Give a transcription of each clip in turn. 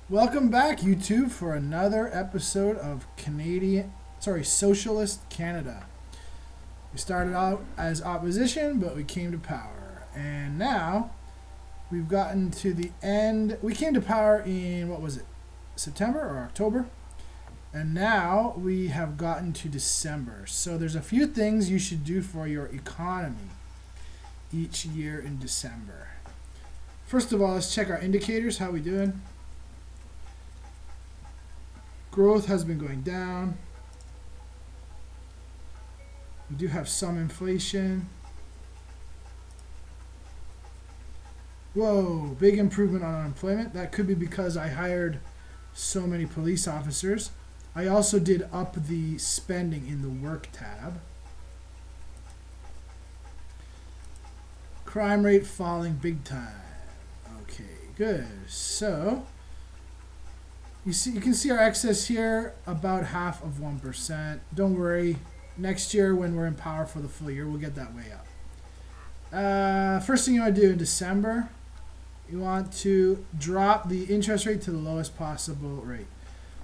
Welcome back, YouTube, for another episode of Socialist Canada. We started out as opposition, but we came to power. And now we've gotten to the end. We came to power in, what was it, September or October? And now we have gotten to December. So there's a few things you should do for your economy each year in December. First of all, let's check our indicators. How we doing? Growth has been going down. We do have some inflation. Whoa, big improvement on unemployment. That could be because I hired so many police officers. I also did up the spending in the work tab. Crime rate falling big time. Okay, good. So you can see our excess here, about half of 1%. Don't worry, next year when we're in power for the full year, we'll get that way up. First thing you want to do in December, you want to drop the interest rate to the lowest possible rate.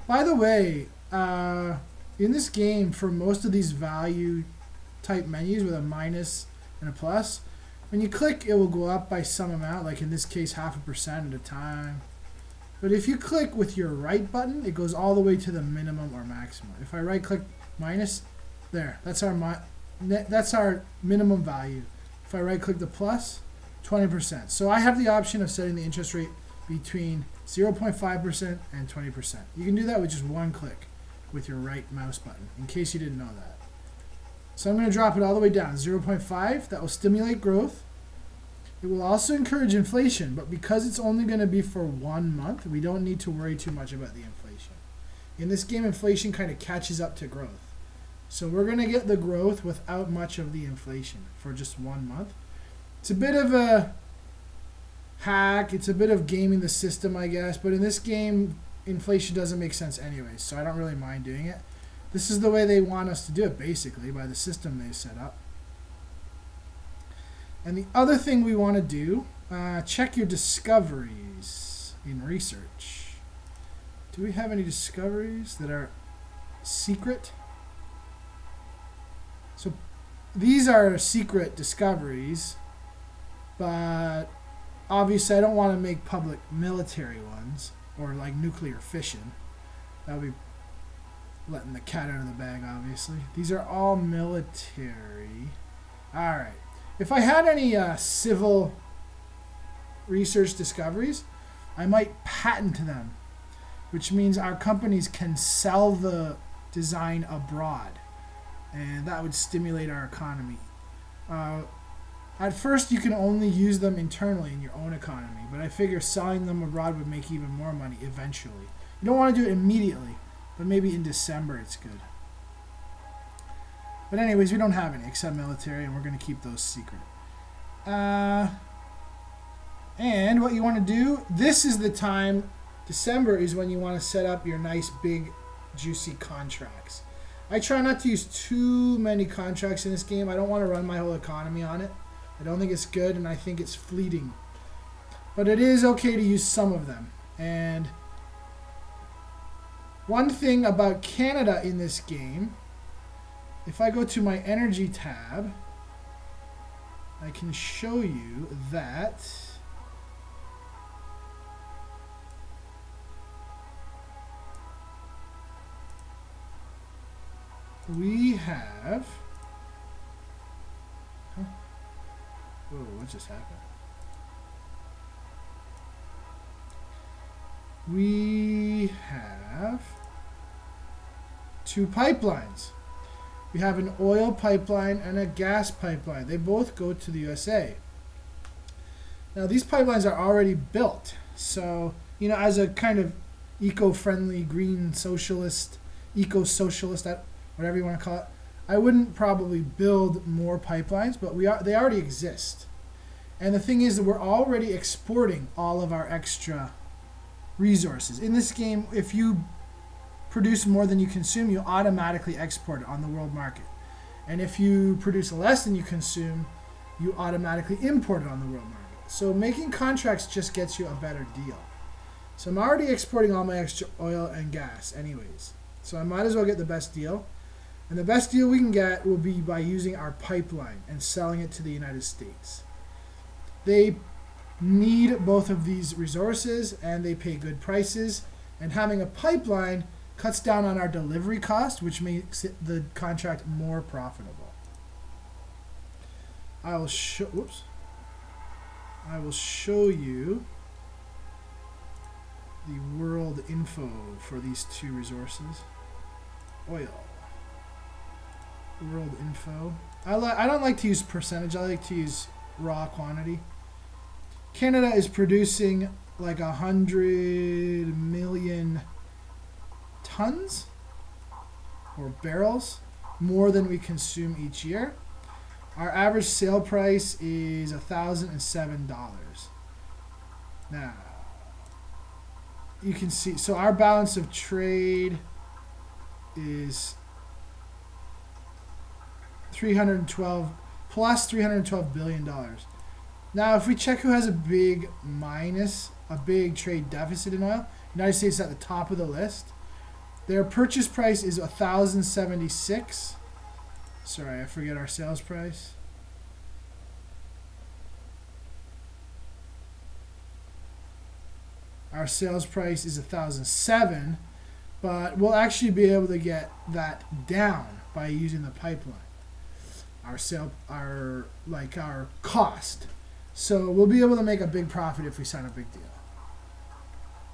By the way, in this game, for most of these value type menus with a minus and a plus, when you click, it will go up by some amount, like in this case, 0.5% at a time. But if you click with your right button, it goes all the way to the minimum or maximum. If I right click minus, there, that's our minimum value. If I right click the plus, 20%. So I have the option of setting the interest rate between 0.5% and 20%. You can do that with just one click with your right mouse button, in case you didn't know that. So I'm going to drop it all the way down, 0.5. That will stimulate growth. It will also encourage inflation, but because it's only going to be for 1 month, we don't need to worry too much about the inflation. In this game, inflation kind of catches up to growth. So we're going to get the growth without much of the inflation for just 1 month. It's a bit of a hack. It's a bit of gaming the system, I guess. But in this game, inflation doesn't make sense anyway, so I don't really mind doing it. This is the way they want us to do it, basically, by the system they set up. And the other thing we want to do, check your discoveries in research. Do we have any discoveries that are secret? So these are secret discoveries, but obviously I don't want to make public military ones or like nuclear fission. That would be letting the cat out of the bag, obviously. These are all military. All right. If I had any civil research discoveries, I might patent them, which means our companies can sell the design abroad, and that would stimulate our economy. At first, you can only use them internally in your own economy, but I figure selling them abroad would make even more money eventually. You don't want to do it immediately, but maybe in December it's good. But anyways, we don't have any except military, and we're going to keep those secret. And what you want to do, this is the time, December is when you want to set up your nice, big, juicy contracts. I try not to use too many contracts in this game. I don't want to run my whole economy on it. I don't think it's good, and I think it's fleeting. But it is okay to use some of them. And one thing about Canada in this game, if I go to my energy tab, I can show you that we have, whoa, what just happened? We have 2 pipelines. We have an oil pipeline and a gas pipeline. They both go to the USA. Now, these pipelines are already built. So, as a kind of eco-friendly, green socialist, eco-socialist, whatever you want to call it, I wouldn't probably build more pipelines, but they already exist. And the thing is that we're already exporting all of our extra resources. In this game, if you produce more than you consume, you automatically export it on the world market. And if you produce less than you consume, you automatically import it on the world market. So making contracts just gets you a better deal. So I'm already exporting all my extra oil and gas anyways. So I might as well get the best deal. And the best deal we can get will be by using our pipeline and selling it to the United States. They need both of these resources and they pay good prices. And having a pipeline cuts down on our delivery cost, which makes the contract more profitable. I will show you the world info for these two resources. Oil. World info. I don't like to use percentage. I like to use raw quantity. Canada is producing like 100 million tons or barrels more than we consume each year. Our average sale price is $1,007. Now, you can see, so our balance of trade is 312 plus $312 billion. Now, if we check who has a big trade deficit in oil, United States is at the top of the list. Their purchase price is $1,076. Sorry, I forget our sales price. Our sales price is $1,007, but we'll actually be able to get that down by using the pipeline. Our cost. So we'll be able to make a big profit if we sign a big deal.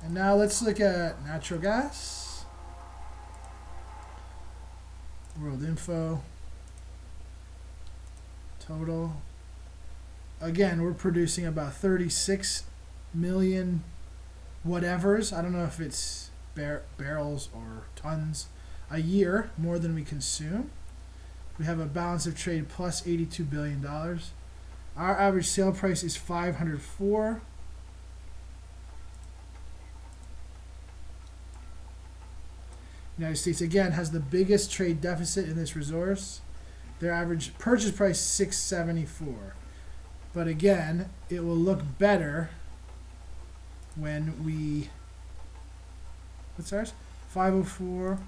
And now let's look at natural gas. World info. Total. Again, we're producing about 36 million whatevers. I don't know if it's barrels or tons a year, more than we consume. We have a balance of trade plus $82 billion. Our average sale price is $504. United States, again, has the biggest trade deficit in this resource. Their average purchase price is $674. But again, it will look better when we... What's ours? 504.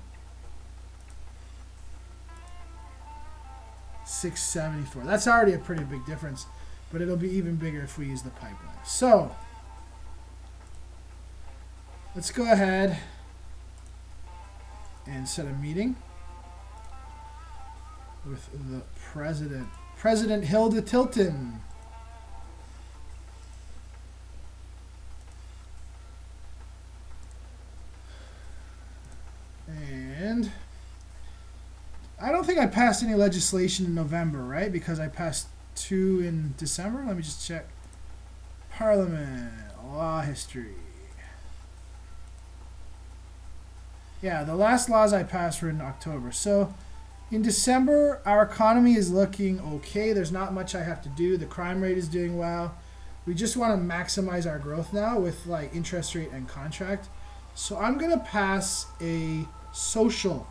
674. That's already a pretty big difference, but it'll be even bigger if we use the pipeline. So, let's go ahead and set a meeting with the president. President Hilda Tilton. And I don't think I passed any legislation in November, right? Because I passed 2 in December. Let me just check. Parliament, law history. Yeah, the last laws I passed were in October. So in December, our economy is looking okay. There's not much I have to do. The crime rate is doing well. We just want to maximize our growth now with like interest rate and contract. So I'm going to pass a social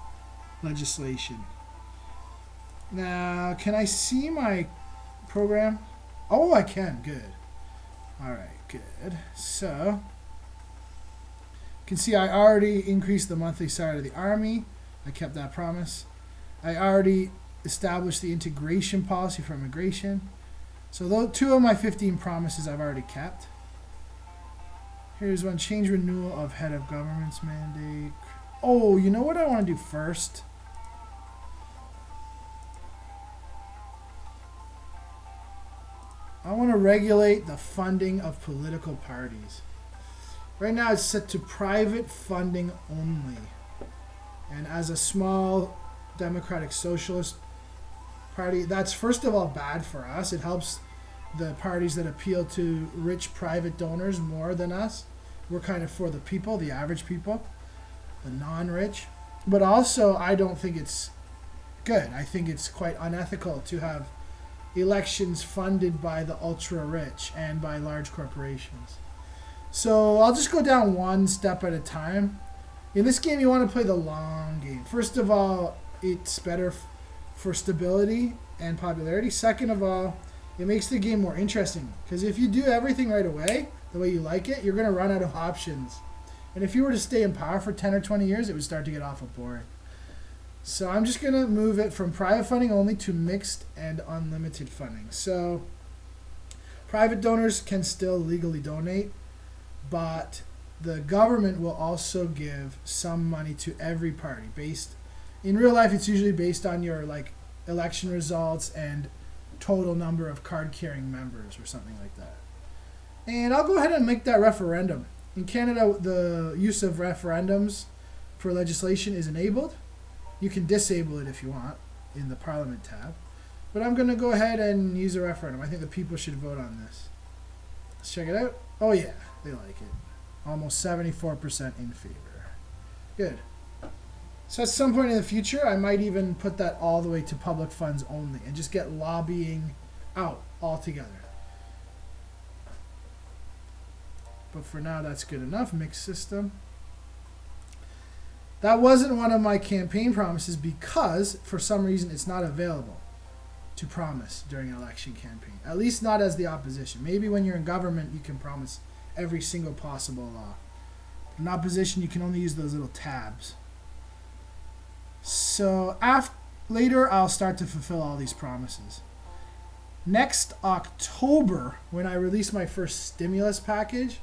legislation. Now, can I see my program? Oh, I can. Good. All right, good. So, you can see I already increased the monthly salary of the Army. I kept that promise. I already established the integration policy for immigration. So, those 2 of my 15 promises I've already kept. Here's one. Change renewal of head of government's mandate. Oh, you know what I want to do first? I want to regulate the funding of political parties. Right now it's set to private funding only. And as a small democratic socialist party, that's first of all bad for us. It helps the parties that appeal to rich private donors more than us. We're kind of for the people, the average people, the non-rich. But also, I don't think it's good. I think it's quite unethical to have elections funded by the ultra-rich and by large corporations. So I'll just go down one step at a time. In this game, you want to play the long game. First of all, it's better for stability and popularity. Second of all, it makes the game more interesting. Because if you do everything right away, the way you like it, you're going to run out of options. And if you were to stay in power for 10 or 20 years, it would start to get awful boring. So I'm just going to move it from private funding only to mixed and unlimited funding. So private donors can still legally donate, but the government will also give some money to every party. Based in real life, it's usually based on your like election results and total number of card-carrying members or something like that. And I'll go ahead and make that referendum. In Canada, the use of referendums for legislation is enabled. You can disable it if you want in the Parliament tab. But I'm going to go ahead and use a referendum. I think the people should vote on this. Let's check it out. Oh yeah, they like it. Almost 74% in favor. Good. So at some point in the future, I might even put that all the way to public funds only and just get lobbying out altogether. But for now, that's good enough. Mixed system. That wasn't one of my campaign promises because, for some reason, it's not available to promise during an election campaign. At least not as the opposition. Maybe when you're in government, you can promise every single possible law. In opposition, you can only use those little tabs. So later, I'll start to fulfill all these promises. Next October, when I release my first stimulus package,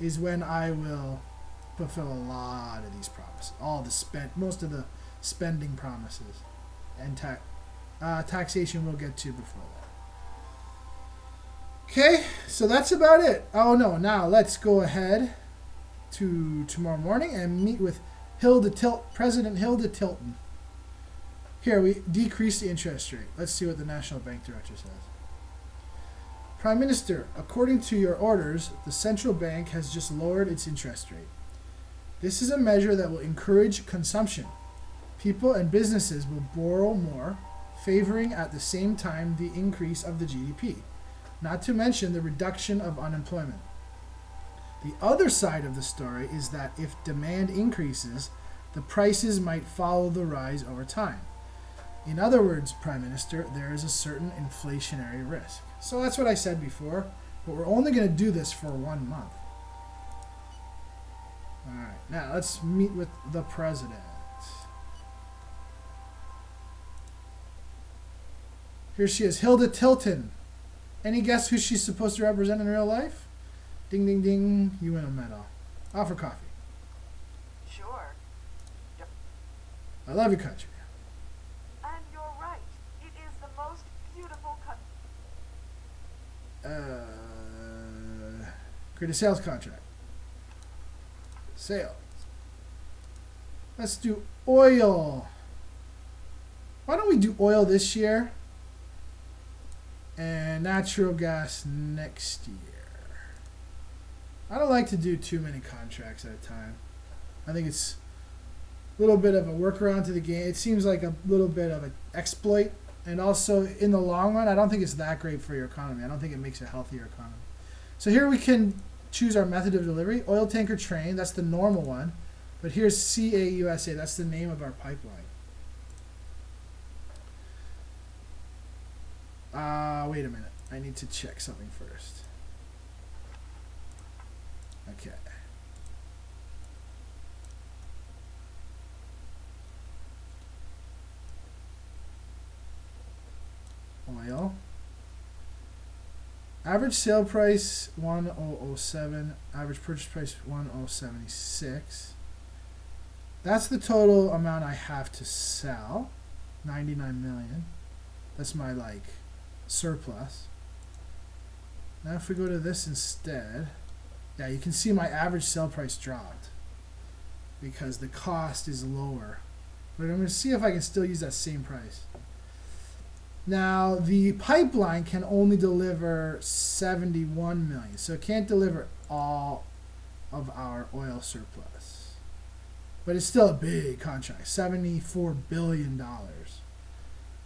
is when I will fulfill a lot of these promises. Most of the spending promises. And taxation we'll get to before that. Okay, so that's about it. Oh no, now let's go ahead to tomorrow morning and meet with President Hilda Tilton. Here, we decrease the interest rate. Let's see what the National Bank Director says. Prime Minister, according to your orders, the central bank has just lowered its interest rate. This is a measure that will encourage consumption. People and businesses will borrow more, favoring at the same time the increase of the GDP, not to mention the reduction of unemployment. The other side of the story is that if demand increases, the prices might follow the rise over time. In other words, Prime Minister, there is a certain inflationary risk. So that's what I said before, but we're only going to do this for 1 month. All right, now let's meet with the President. Here she is, Hilda Tilton. Any guess who she's supposed to represent in real life? Ding, ding, ding, you win a medal. Offer coffee. Sure. I love your country. And you're right. It is the most beautiful country. Create a sales contract. Sales. Let's do oil. Why don't we do oil this year and natural gas next year? I don't like to do too many contracts at a time. I think it's a little bit of a workaround to the game. It seems like a little bit of an exploit. And also, in the long run, I don't think it's that great for your economy. I don't think it makes a healthier economy. So here we can choose our method of delivery. Oil tanker train, that's the normal one. But here's CAUSA, that's the name of our pipeline. Wait a minute. I need to check something first. Okay. Oil. Average sale price 1007. Average purchase price 1076. That's the total amount I have to sell. 99 million. That's my surplus. Now if we go to this instead, yeah, you can see my average sale price dropped because the cost is lower. But I'm going to see if I can still use that same price. Now, the pipeline can only deliver 71 million, so it can't deliver all of our oil surplus. But it's still a big contract, $74 billion.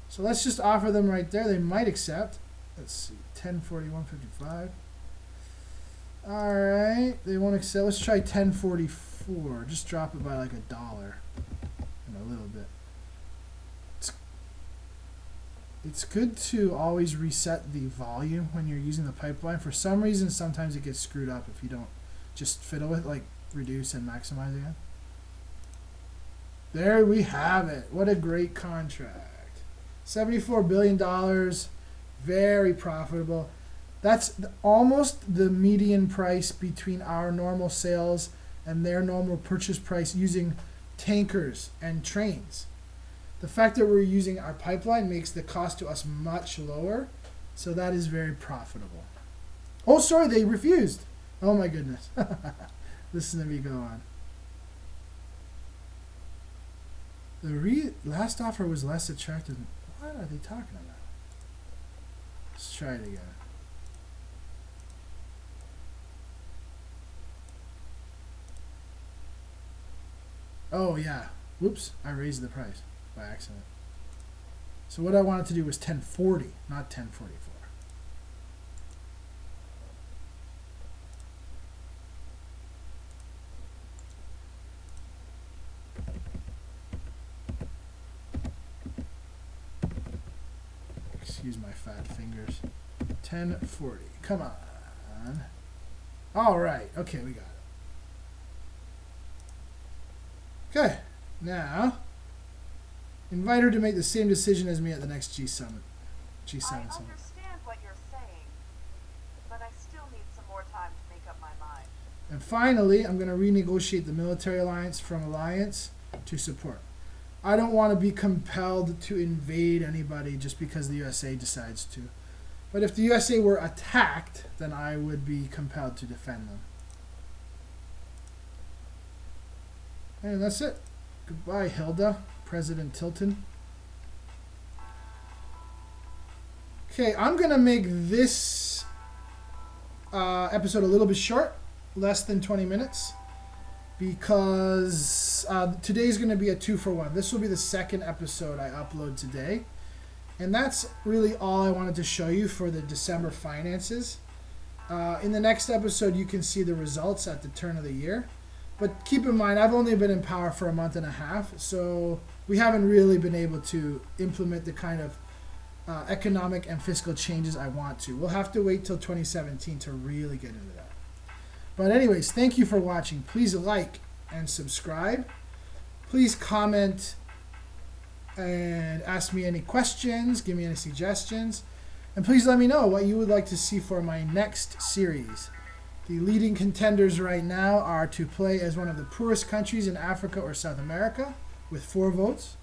So let's just offer them right there. They might accept. Let's see, 1041.55. All right, they won't accept. Let's try 1044. Just drop it by like $1 and a little bit. It's good to always reset the volume when you're using the pipeline. For some reason, sometimes it gets screwed up if you don't just fiddle with it. Like reduce and maximize again. There we have it. What a great contract. $74 billion. Very profitable. That's almost the median price between our normal sales and their normal purchase price using tankers and trains. The fact that we're using our pipeline makes the cost to us much lower, so that is very profitable. Oh, sorry, they refused. Oh my goodness. Listen to me go on. The last offer was less attractive. What are they talking about? Let's try it again. Oh yeah. Whoops, I raised the price by accident. So what I wanted to do was 1040, not 1044. Excuse my fat fingers. 1040. Come on. All right. Okay, we got it. Okay. Now, invite her to make the same decision as me at the next G7 I summit. understand what you're saying, but I still need some more time to make up my mind. And finally, I'm going to renegotiate the military alliance from alliance to support. I don't want to be compelled to invade anybody just because the USA decides to. But if the USA were attacked, then I would be compelled to defend them. And that's it. Goodbye, Hilda, President Tilton. Okay, I'm going to make this episode a little bit short, less than 20 minutes, because today's going to be a 2-for-1. This will be the second episode I upload today. And that's really all I wanted to show you for the December finances. In the next episode, you can see the results at the turn of the year. But keep in mind, I've only been in power for a month and a half, so we haven't really been able to implement the kind of economic and fiscal changes I want to. We'll have to wait till 2017 to really get into that. But anyways, thank you for watching. Please like and subscribe. Please comment and ask me any questions, give me any suggestions. And please let me know what you would like to see for my next series. The leading contenders right now are to play as one of the poorest countries in Africa or South America with 4 votes,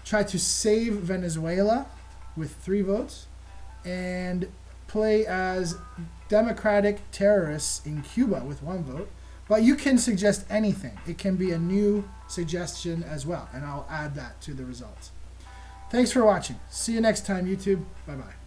try to save Venezuela with 3 votes, and play as democratic terrorists in Cuba with 1 vote. But you can suggest anything. It can be a new suggestion as well, and I'll add that to the results. Thanks for watching. See you next time, YouTube. Bye-bye.